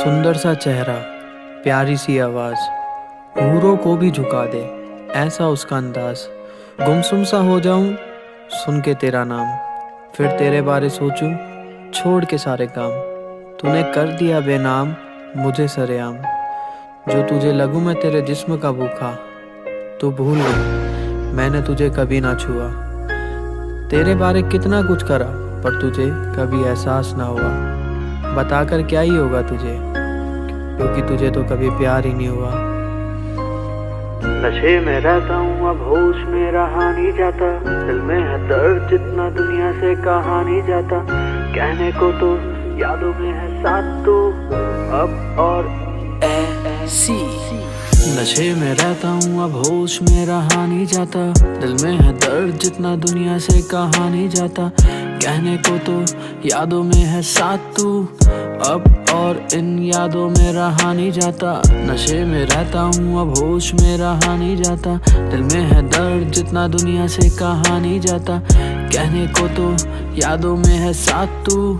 सुंदर सा चेहरा, प्यारी सी आवाज़, हूरों को भी झुका दे, ऐसा उसका अंदाज। गुमसुम सा हो जाऊं सुन के तेरा नाम, फिर तेरे बारे सोचूं छोड़ के सारे काम। तूने कर दिया बेनाम मुझे सरेआम, जो तुझे लगूं मैं तेरे जिस्म का भूखा। तू भूल गई मैंने तुझे कभी ना छुआ, तेरे बारे कितना कुछ करा पर तुझे कभी एहसास ना हुआ। बताकर क्या ही होगा तुझे, क्योंकि तुझे तो कभी प्यार ही नहीं हुआ। नशे में रहता हूँ अब होश में रहा नहीं जाता, दिल में है दर्द जितना दुनिया से कहा नहीं जाता। कहने को तो यादों में है साथ तू अब और ऐसी। नशे में रहता हूँ अब होश में रहा नहीं जाता, दिल में है दर्द जितना दुनिया से कहा नहीं जाता। कहने को तो यादों में है साथ तू अब और इन यादों में रहा नहीं जाता। नशे में रहता हूँ अब होश में रहा नहीं जाता, दिल में है दर्द जितना दुनिया से कहा नहीं जाता। कहने को तो यादों में है साथ तू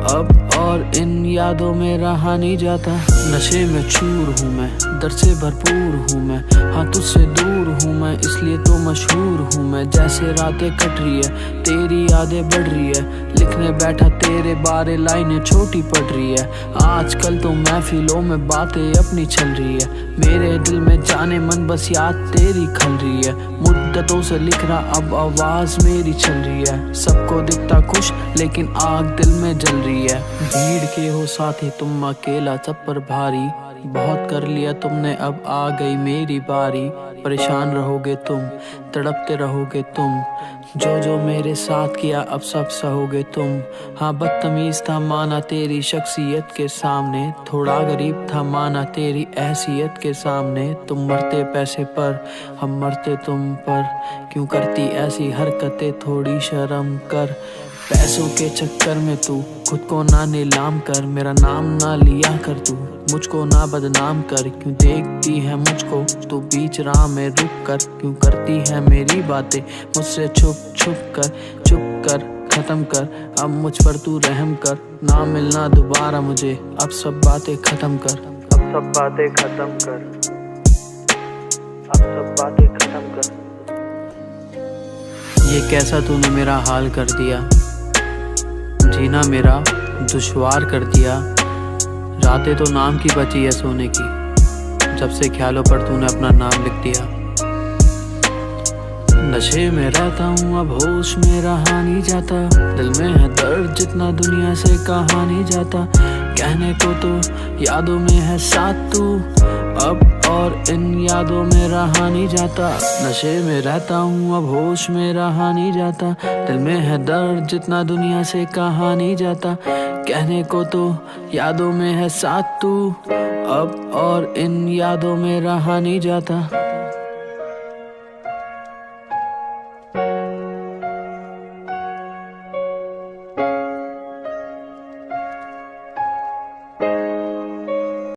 अब और इन यादों में रहा नहीं जाता। नशे में चूर हूँ मैं, दर्द से भरपूर हूँ मैं, हाँ तुझसे दूर हूँ मैं, इसलिए तो मशहूर हूँ मैं। जैसे रातें कट रही है तेरी यादें बढ़ रही है, लिखने बैठा तेरे बारे लाइनें छोटी पड़ रही है। आजकल तो महफिलों में बातें अपनी चल रही है, मेरे दिल में जाने मन बस याद तेरी खल रही है। मुद्दतों से लिख रहा अब आवाज मेरी चल रही है, सबको दिखता खुश लेकिन आग दिल में जल रही है। भीड़ के हो साथी तुम अकेला सब पर भारी, बहुत कर लिया तुमने अब आ गई मेरी बारी। परेशान रहोगे तुम, तड़पते रहोगे तुम, जो जो मेरे साथ किया अब सब सहोगे तुम। हाँ बदतमीज था माना तेरी शख्सियत के सामने, थोड़ा गरीब था माना तेरी हैसियत के सामने। तुम मरते पैसे पर हम मरते तुम पर, क्यों करती ऐसी हरकतें थोड़ी शर्म कर। पैसों के चक्कर में तू खुद को ना नीलाम कर, मेरा नाम ना लिया कर तू, मुझको ना बदनाम कर। क्यों देखती है मुझको तू बीच राह में रुक कर, क्यों करती है मेरी बातें मुझसे छुप छुप कर खत्म कर। अब मुझ पर तू रहम कर, ना मिलना दोबारा मुझे, अब सब बातें खत्म कर, अब सब बातें खत्म कर, अब सब बातें खत्म कर। ये कैसा तूने मेरा हाल कर दिया, जीना मेरा दुश्वार कर दिया। रातें तो नाम की बची है सोने की, जब से ख्यालों पर तूने अपना नाम लिख दिया। नशे में रहता हूँ अब होश में रहा नहीं जाता, दिल में है दर्द जितना दुनिया से कहा नहीं जाता। कहने को तो यादों में है साथ तू अब और इन यादों में रहा नहीं जाता। नशे में रहता हूँ अब होश में रहा नहीं जाता, दिल में है दर्द जितना दुनिया से कहा नहीं जाता। कहने को तो यादों में है साथ तू अब और इन यादों में रहा नहीं जाता।